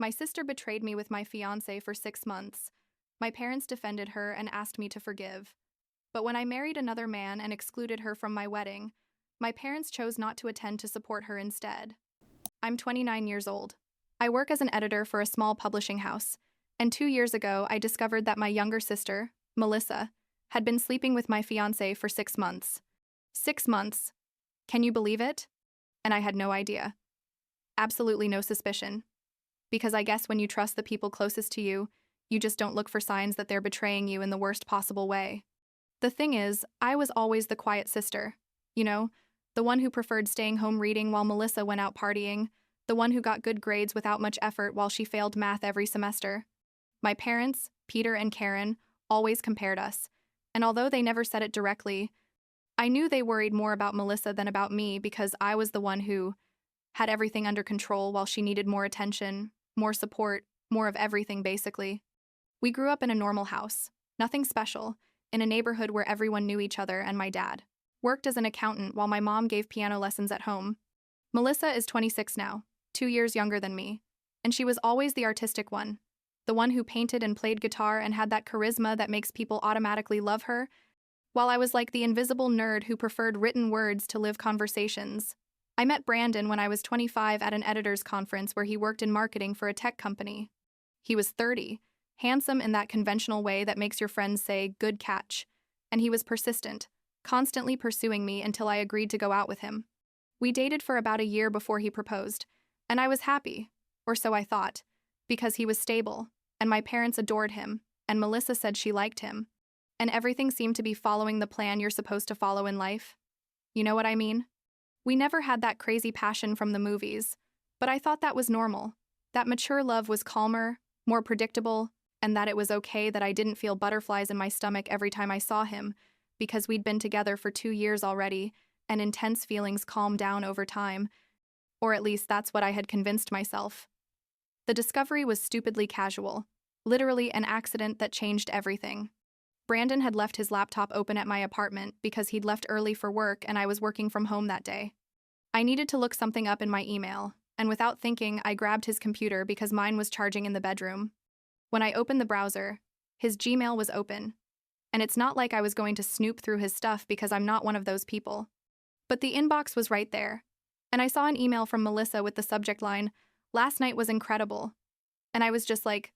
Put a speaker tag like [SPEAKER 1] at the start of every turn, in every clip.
[SPEAKER 1] My sister betrayed me with my fiancé for 6 months. My parents defended her and asked me to forgive. But when I married another man and excluded her from my wedding, my parents chose not to attend to support her instead. I'm 29 years old. I work as an editor for a small publishing house, and 2 years ago I discovered that my younger sister, Melissa, had been sleeping with my fiancé for 6 months. 6 months. Can you believe it? And I had no idea. Absolutely no suspicion. Because I guess when you trust the people closest to you, you just don't look for signs that they're betraying you in the worst possible way. The thing is, I was always the quiet sister. You know, the one who preferred staying home reading while Melissa went out partying, the one who got good grades without much effort while she failed math every semester. My parents, Peter and Karen, always compared us, and although they never said it directly, I knew they worried more about Melissa than about me because I was the one who had everything under control while she needed more attention, more support, more of everything basically. We grew up in a normal house, nothing special, in a neighborhood where everyone knew each other, and my dad worked as an accountant while my mom gave piano lessons at home. Melissa is 26 now, 2 years younger than me, and she was always the artistic one, the one who painted and played guitar and had that charisma that makes people automatically love her, while I was like the invisible nerd who preferred written words to live conversations. I met Brandon when I was 25 at an editor's conference where he worked in marketing for a tech company. He was 30, handsome in that conventional way that makes your friends say, "Good catch," and he was persistent, constantly pursuing me until I agreed to go out with him. We dated for about a year before he proposed, and I was happy, or so I thought, because he was stable, and my parents adored him, and Melissa said she liked him, and everything seemed to be following the plan you're supposed to follow in life. You know what I mean? We never had that crazy passion from the movies, but I thought that was normal, that mature love was calmer, more predictable, and that it was okay that I didn't feel butterflies in my stomach every time I saw him, because we'd been together for 2 years already, and intense feelings calmed down over time, or at least that's what I had convinced myself. The discovery was stupidly casual, literally an accident that changed everything. Brandon had left his laptop open at my apartment because he'd left early for work and I was working from home that day. I needed to look something up in my email, and without thinking, I grabbed his computer because mine was charging in the bedroom. When I opened the browser, his Gmail was open. And it's not like I was going to snoop through his stuff because I'm not one of those people. But the inbox was right there, and I saw an email from Melissa with the subject line, "Last night was incredible." And I was just like,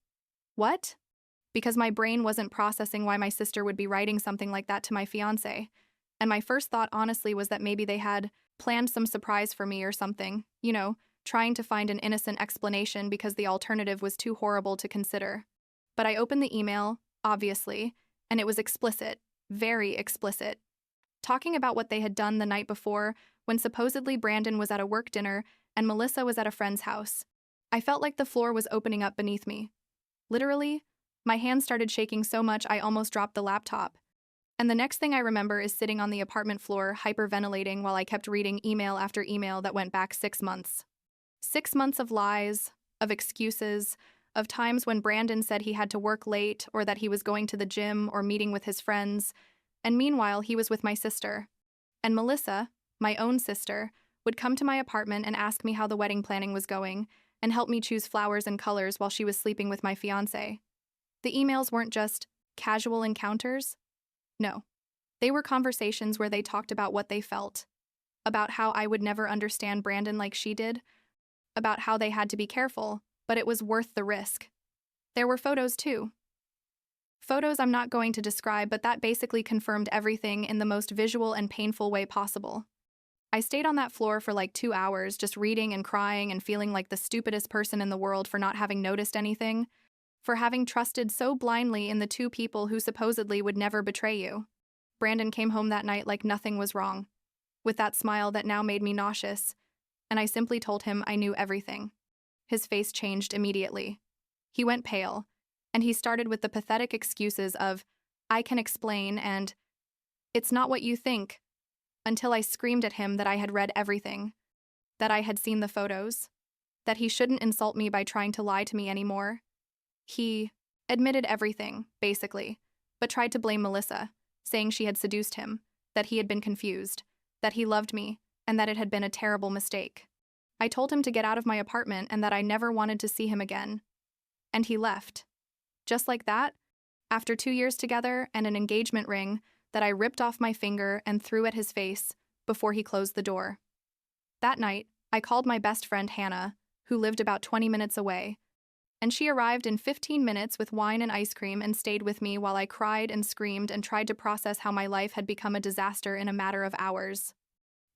[SPEAKER 1] what? Because my brain wasn't processing why my sister would be writing something like that to my fiancé. And my first thought honestly was that maybe they had planned some surprise for me or something, trying to find an innocent explanation because the alternative was too horrible to consider. But I opened the email, obviously, and it was explicit, very explicit. Talking about what they had done the night before when supposedly Brandon was at a work dinner and Melissa was at a friend's house. I felt like the floor was opening up beneath me. Literally, my hands started shaking so much I almost dropped the laptop. And the next thing I remember is sitting on the apartment floor hyperventilating while I kept reading email after email that went back 6 months. 6 months of lies, of excuses, of times when Brandon said he had to work late or that he was going to the gym or meeting with his friends, and meanwhile he was with my sister. And Melissa, my own sister, would come to my apartment and ask me how the wedding planning was going and help me choose flowers and colors while she was sleeping with my fiancé. The emails weren't just casual encounters. No. They were conversations where they talked about what they felt, about how I would never understand Brandon like she did, about how they had to be careful, but it was worth the risk. There were photos too. Photos I'm not going to describe, but that basically confirmed everything in the most visual and painful way possible. I stayed on that floor for like 2 hours, just reading and crying and feeling like the stupidest person in the world for not having noticed anything, for having trusted so blindly in the two people who supposedly would never betray you. Brandon came home that night like nothing was wrong, with that smile that now made me nauseous, and I simply told him I knew everything. His face changed immediately. He went pale, and he started with the pathetic excuses of, "I can explain," and "It's not what you think," until I screamed at him that I had read everything, that I had seen the photos, that he shouldn't insult me by trying to lie to me anymore. He admitted everything, basically, but tried to blame Melissa, saying she had seduced him, that he had been confused, that he loved me, and that it had been a terrible mistake. I told him to get out of my apartment and that I never wanted to see him again. And he left. Just like that, after 2 years together and an engagement ring that I ripped off my finger and threw at his face before he closed the door. That night, I called my best friend Hannah, who lived about 20 minutes away, and she arrived in 15 minutes with wine and ice cream and stayed with me while I cried and screamed and tried to process how my life had become a disaster in a matter of hours.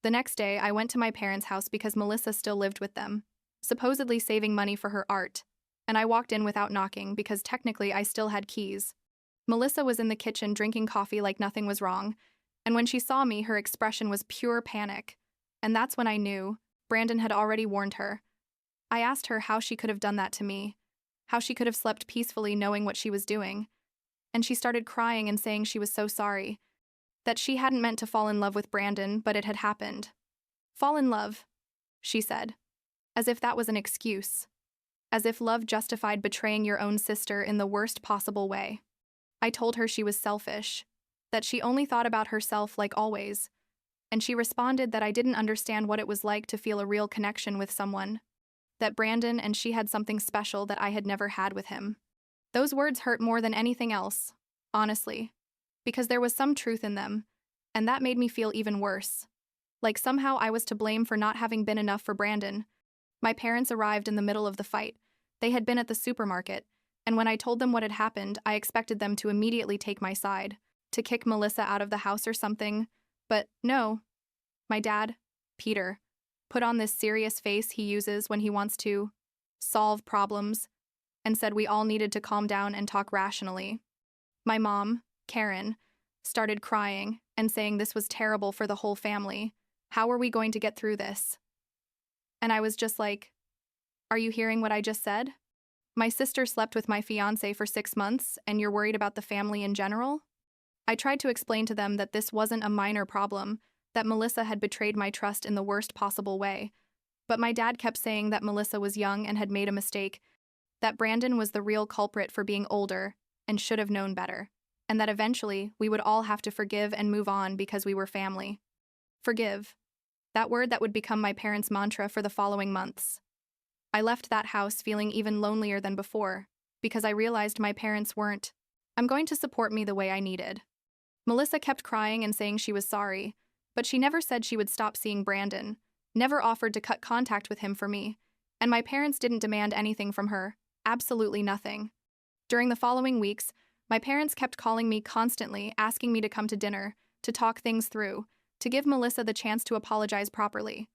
[SPEAKER 1] The next day, I went to my parents' house because Melissa still lived with them, supposedly saving money for her art, and I walked in without knocking because technically I still had keys. Melissa was in the kitchen drinking coffee like nothing was wrong, and when she saw me, her expression was pure panic. And that's when I knew Brandon had already warned her. I asked her how she could have done that to me, how she could have slept peacefully knowing what she was doing. And she started crying and saying she was so sorry, that she hadn't meant to fall in love with Brandon, but it had happened. Fall in love, she said, as if that was an excuse, as if love justified betraying your own sister in the worst possible way. I told her she was selfish, that she only thought about herself like always, and she responded that I didn't understand what it was like to feel a real connection with someone, that Brandon and she had something special that I had never had with him. Those words hurt more than anything else, honestly, because there was some truth in them, and that made me feel even worse. Like somehow I was to blame for not having been enough for Brandon. My parents arrived in the middle of the fight. They had been at the supermarket, and when I told them what had happened, I expected them to immediately take my side, to kick Melissa out of the house or something, but no. My dad, Peter, put on this serious face he uses when he wants to solve problems, and said we all needed to calm down and talk rationally. My mom, Karen, started crying and saying this was terrible for the whole family. How are we going to get through this? And I was just like, are you hearing what I just said? My sister slept with my fiancé for 6 months, and you're worried about the family in general? I tried to explain to them that this wasn't a minor problem, that Melissa had betrayed my trust in the worst possible way. But my dad kept saying that Melissa was young and had made a mistake, that Brandon was the real culprit for being older and should have known better, and that eventually we would all have to forgive and move on because we were family. Forgive. That word that would become my parents' mantra for the following months. I left that house feeling even lonelier than before, because I realized my parents weren't going to support me the way I needed. Melissa kept crying and saying she was sorry, but she never said she would stop seeing Brandon, never offered to cut contact with him for me, and my parents didn't demand anything from her, absolutely nothing. During the following weeks, my parents kept calling me constantly, asking me to come to dinner, to talk things through, to give Melissa the chance to apologize properly.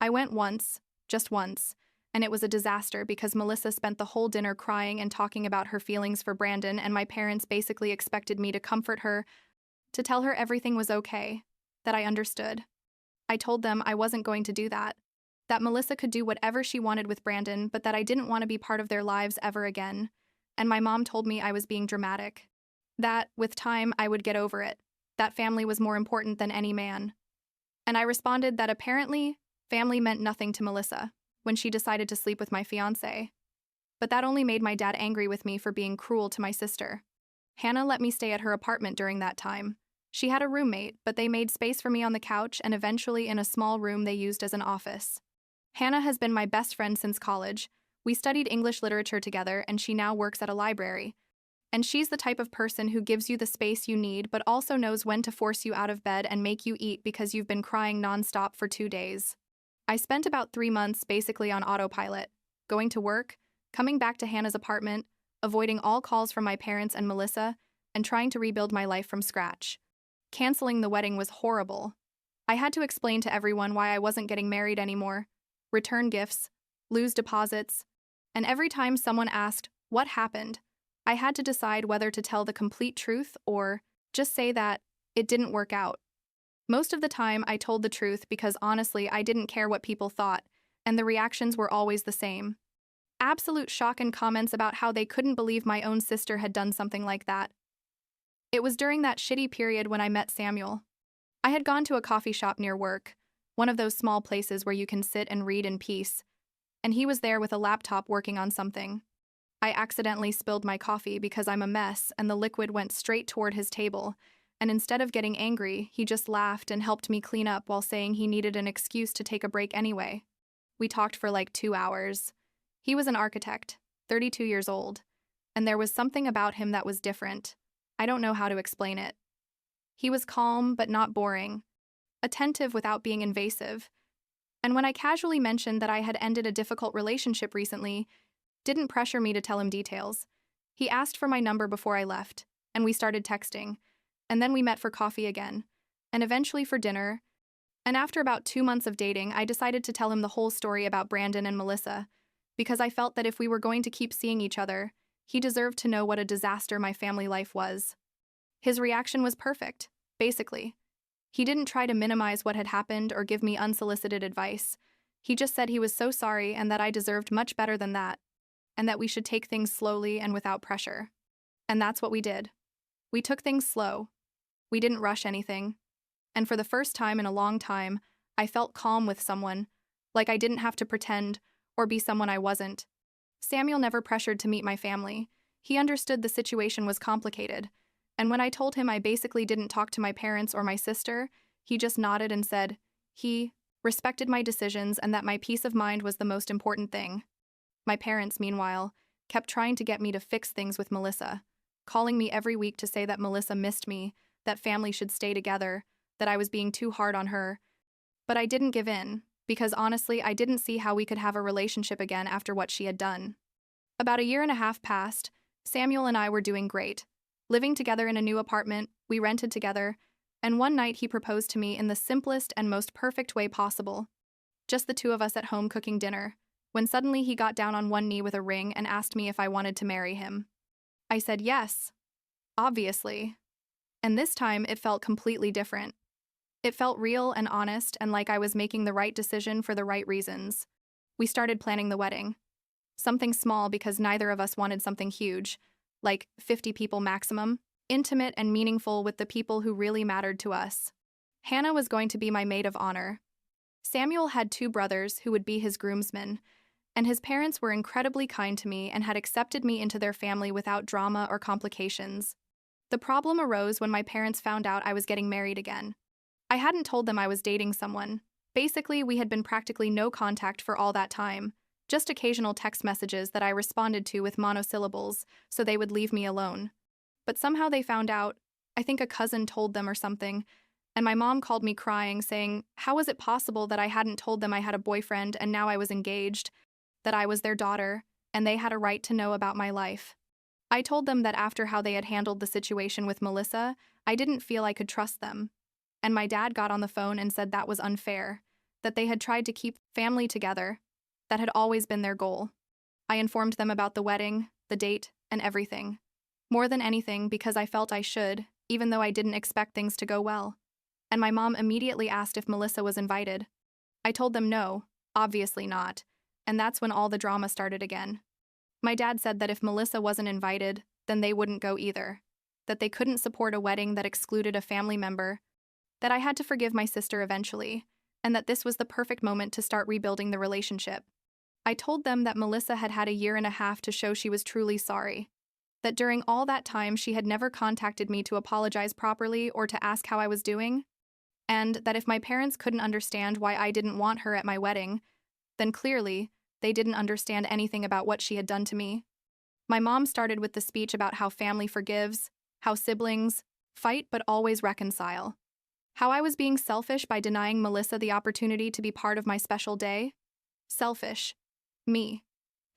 [SPEAKER 1] I went once, just once, and it was a disaster because Melissa spent the whole dinner crying and talking about her feelings for Brandon, and my parents basically expected me to comfort her, to tell her everything was okay, that I understood. I told them I wasn't going to do that Melissa could do whatever she wanted with Brandon, but that I didn't want to be part of their lives ever again. And my mom told me I was being dramatic. That, with time, I would get over it. That family was more important than any man. And I responded that apparently, family meant nothing to Melissa when she decided to sleep with my fiancé. But that only made my dad angry with me for being cruel to my sister. Hannah let me stay at her apartment during that time. She had a roommate, but they made space for me on the couch and eventually in a small room they used as an office. Hannah has been my best friend since college. We studied English literature together, and she now works at a library. And she's the type of person who gives you the space you need but also knows when to force you out of bed and make you eat because you've been crying nonstop for 2 days. I spent about 3 months basically on autopilot, going to work, coming back to Hannah's apartment, avoiding all calls from my parents and Melissa, and trying to rebuild my life from scratch. Canceling the wedding was horrible. I had to explain to everyone why I wasn't getting married anymore, return gifts, lose deposits, and every time someone asked, what happened, I had to decide whether to tell the complete truth or just say that it didn't work out. Most of the time, I told the truth because honestly, I didn't care what people thought, and the reactions were always the same. Absolute shock and comments about how they couldn't believe my own sister had done something like that. It was during that shitty period when I met Samuel. I had gone to a coffee shop near work, one of those small places where you can sit and read in peace, and he was there with a laptop working on something. I accidentally spilled my coffee because I'm a mess, and the liquid went straight toward his table, and instead of getting angry, he just laughed and helped me clean up while saying he needed an excuse to take a break anyway. We talked for like 2 hours. He was an architect, 32 years old, and there was something about him that was different. I don't know how to explain it. He was calm but not boring, attentive without being invasive, and when I casually mentioned that I had ended a difficult relationship recently, didn't pressure me to tell him details. He asked for my number before I left, and we started texting, and then we met for coffee again, and eventually for dinner, and after about 2 months of dating, I decided to tell him the whole story about Brandon and Melissa, because I felt that if we were going to keep seeing each other, he deserved to know what a disaster my family life was. His reaction was perfect, basically. He didn't try to minimize what had happened or give me unsolicited advice. He just said he was so sorry and that I deserved much better than that, and that we should take things slowly and without pressure. And that's what we did. We took things slow. We didn't rush anything. And for the first time in a long time, I felt calm with someone, like I didn't have to pretend or be someone I wasn't. Samuel never pressured to meet my family. He understood the situation was complicated, and when I told him I basically didn't talk to my parents or my sister, he just nodded and said he respected my decisions and that my peace of mind was the most important thing. My parents, meanwhile, kept trying to get me to fix things with Melissa, calling me every week to say that Melissa missed me, that family should stay together, that I was being too hard on her. But I didn't give in, because honestly, I didn't see how we could have a relationship again after what she had done. About a year and a half passed. Samuel and I were doing great. Living together in a new apartment, we rented together, and one night he proposed to me in the simplest and most perfect way possible. Just the two of us at home cooking dinner, when suddenly he got down on one knee with a ring and asked me if I wanted to marry him. I said yes, obviously. And this time it felt completely different. It felt real and honest and like I was making the right decision for the right reasons. We started planning the wedding. Something small because neither of us wanted something huge, like 50 people maximum, intimate and meaningful with the people who really mattered to us. Hannah was going to be my maid of honor. Samuel had 2 brothers who would be his groomsmen, and his parents were incredibly kind to me and had accepted me into their family without drama or complications. The problem arose when my parents found out I was getting married again. I hadn't told them I was dating someone. Basically, we had been practically no contact for all that time, just occasional text messages that I responded to with monosyllables so they would leave me alone. But somehow they found out, I think a cousin told them or something, and my mom called me crying, saying, how was it possible that I hadn't told them I had a boyfriend and now I was engaged, that I was their daughter, and they had a right to know about my life. I told them that after how they had handled the situation with Melissa, I didn't feel I could trust them. And my dad got on the phone and said that was unfair, that they had tried to keep family together. That had always been their goal. I informed them about the wedding, the date, and everything. More than anything because I felt I should, even though I didn't expect things to go well. And my mom immediately asked if Melissa was invited. I told them no, obviously not, and that's when all the drama started again. My dad said that if Melissa wasn't invited, then they wouldn't go either, that they couldn't support a wedding that excluded a family member, that I had to forgive my sister eventually, and that this was the perfect moment to start rebuilding the relationship. I told them that Melissa had had a year and a half to show she was truly sorry, that during all that time she had never contacted me to apologize properly or to ask how I was doing, and that if my parents couldn't understand why I didn't want her at my wedding, then clearly they didn't understand anything about what she had done to me. My mom started with the speech about how family forgives, how siblings fight but always reconcile, how I was being selfish by denying Melissa the opportunity to be part of my special day. Selfish. Me.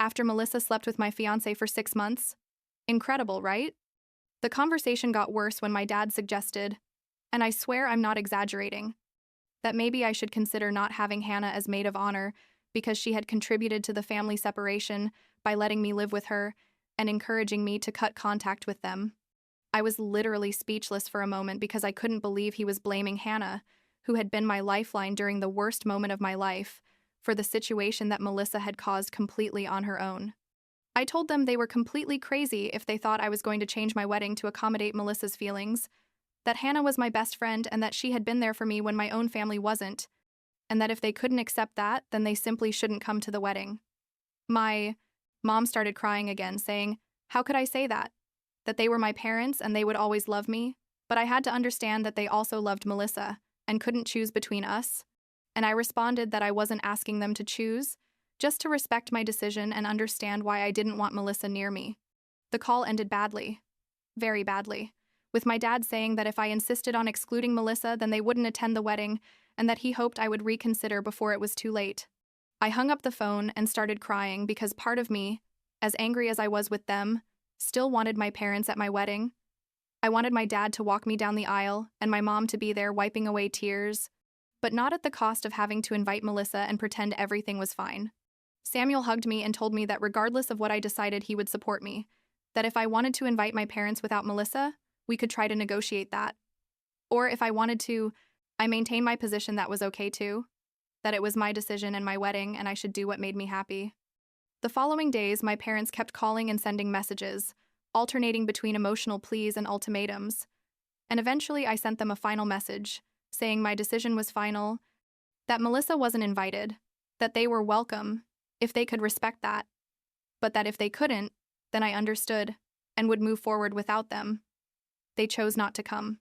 [SPEAKER 1] After Melissa slept with my fiancé for 6 months? Incredible, right? The conversation got worse when my dad suggested, and I swear I'm not exaggerating, that maybe I should consider not having Hannah as maid of honor because she had contributed to the family separation by letting me live with her and encouraging me to cut contact with them. I was literally speechless for a moment because I couldn't believe he was blaming Hannah, who had been my lifeline during the worst moment of my life, for the situation that Melissa had caused completely on her own. I told them they were completely crazy if they thought I was going to change my wedding to accommodate Melissa's feelings, that Hannah was my best friend and that she had been there for me when my own family wasn't, and that if they couldn't accept that, then they simply shouldn't come to the wedding. My mom started crying again, saying, how could I say that? That they were my parents and they would always love me, but I had to understand that they also loved Melissa and couldn't choose between us. and I responded that I wasn't asking them to choose, just to respect my decision and understand why I didn't want Melissa near me. The call ended badly, very badly, with my dad saying that if I insisted on excluding Melissa, then they wouldn't attend the wedding, and that he hoped I would reconsider before it was too late. I hung up the phone and started crying because part of me, as angry as I was with them, still wanted my parents at my wedding. I wanted my dad to walk me down the aisle and my mom to be there wiping away tears, but not at the cost of having to invite Melissa and pretend everything was fine. Samuel hugged me and told me that regardless of what I decided, he would support me, that if I wanted to invite my parents without Melissa, we could try to negotiate that. Or if I wanted to, I maintained my position that was okay too, that it was my decision and my wedding and I should do what made me happy. The following days, my parents kept calling and sending messages, alternating between emotional pleas and ultimatums, and eventually I sent them a final message, saying my decision was final, that Melissa wasn't invited, that they were welcome, if they could respect that, but that if they couldn't, then I understood, and would move forward without them. They chose not to come.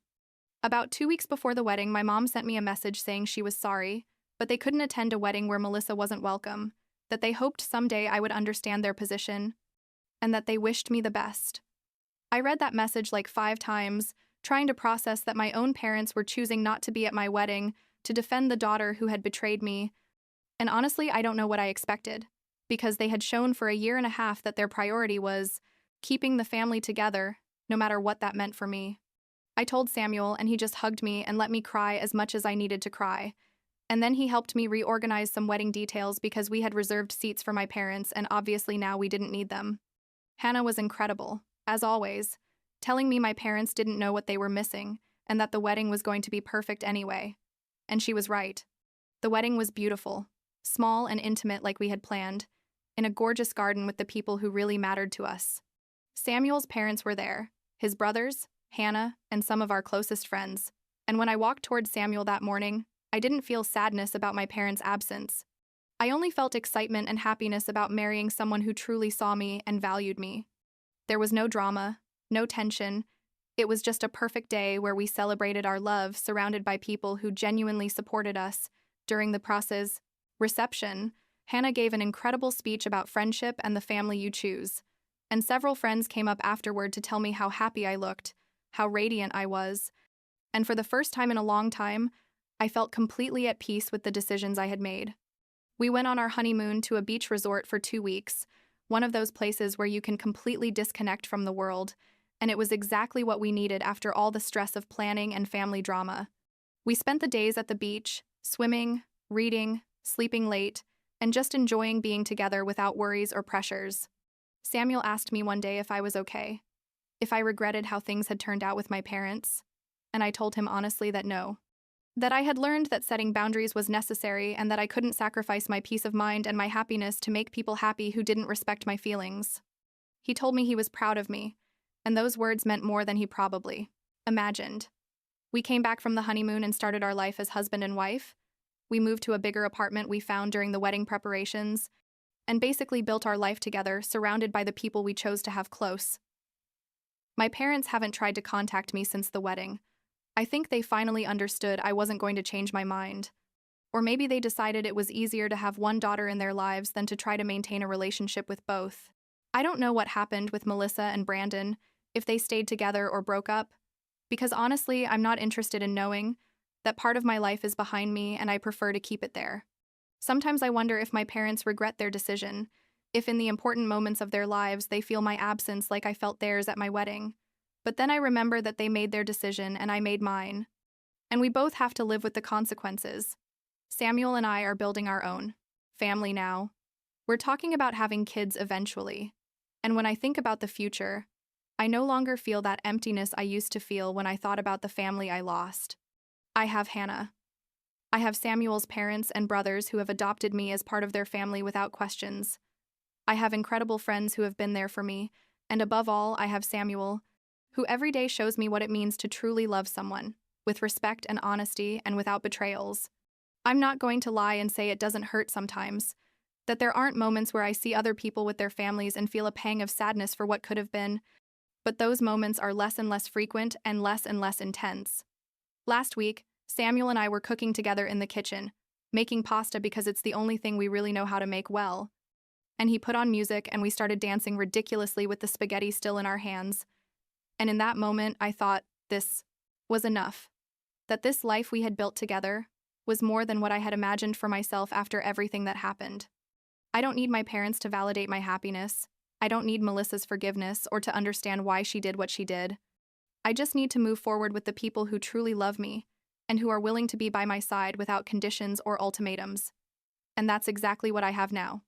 [SPEAKER 1] About 2 weeks before the wedding, my mom sent me a message saying she was sorry, but they couldn't attend a wedding where Melissa wasn't welcome, that they hoped someday I would understand their position, and that they wished me the best. I read that message like 5 times, trying to process that my own parents were choosing not to be at my wedding to defend the daughter who had betrayed me, and honestly, I don't know what I expected, because they had shown for a year and a half that their priority was keeping the family together, no matter what that meant for me. I told Samuel, and he just hugged me and let me cry as much as I needed to cry. And then he helped me reorganize some wedding details because we had reserved seats for my parents and obviously now we didn't need them. Hannah was incredible, as always, telling me my parents didn't know what they were missing and that the wedding was going to be perfect anyway. And she was right. The wedding was beautiful, small and intimate like we had planned, in a gorgeous garden with the people who really mattered to us. Samuel's parents were there, his brothers, Hannah, and some of our closest friends. And when I walked toward Samuel that morning, I didn't feel sadness about my parents' absence. I only felt excitement and happiness about marrying someone who truly saw me and valued me. There was no drama, no tension. It was just a perfect day where we celebrated our love surrounded by people who genuinely supported us. During the process reception, Hannah gave an incredible speech about friendship and the family you choose. And several friends came up afterward to tell me how happy I looked, how radiant I was. And for the first time in a long time, I felt completely at peace with the decisions I had made. We went on our honeymoon to a beach resort for 2 weeks, one of those places where you can completely disconnect from the world, and it was exactly what we needed after all the stress of planning and family drama. We spent the days at the beach, swimming, reading, sleeping late, and just enjoying being together without worries or pressures. Samuel asked me one day if I was okay, if I regretted how things had turned out with my parents, and I told him honestly that no. That I had learned that setting boundaries was necessary and that I couldn't sacrifice my peace of mind and my happiness to make people happy who didn't respect my feelings. He told me he was proud of me, and those words meant more than he probably imagined. We came back from the honeymoon and started our life as husband and wife. We moved to a bigger apartment we found during the wedding preparations, and basically built our life together, surrounded by the people we chose to have close. My parents haven't tried to contact me since the wedding. I think they finally understood I wasn't going to change my mind. Or maybe they decided it was easier to have one daughter in their lives than to try to maintain a relationship with both. I don't know what happened with Melissa and Brandon, if they stayed together or broke up, because honestly, I'm not interested in knowing. That part of my life is behind me and I prefer to keep it there. Sometimes I wonder if my parents regret their decision, if in the important moments of their lives they feel my absence like I felt theirs at my wedding. But then I remember that they made their decision and I made mine. And we both have to live with the consequences. Samuel and I are building our own family now. We're talking about having kids eventually. And when I think about the future, I no longer feel that emptiness I used to feel when I thought about the family I lost. I have Hannah. I have Samuel's parents and brothers who have adopted me as part of their family without questions. I have incredible friends who have been there for me, and above all, I have Samuel, who every day shows me what it means to truly love someone, with respect and honesty and without betrayals. I'm not going to lie and say it doesn't hurt sometimes, that there aren't moments where I see other people with their families and feel a pang of sadness for what could have been, but those moments are less and less frequent and less intense. Last week, Samuel and I were cooking together in the kitchen, making pasta because it's the only thing we really know how to make well. And he put on music and we started dancing ridiculously with the spaghetti still in our hands. And in that moment, I thought this was enough. That this life we had built together was more than what I had imagined for myself after everything that happened. I don't need my parents to validate my happiness. I don't need Melissa's forgiveness or to understand why she did what she did. I just need to move forward with the people who truly love me and who are willing to be by my side without conditions or ultimatums. And that's exactly what I have now.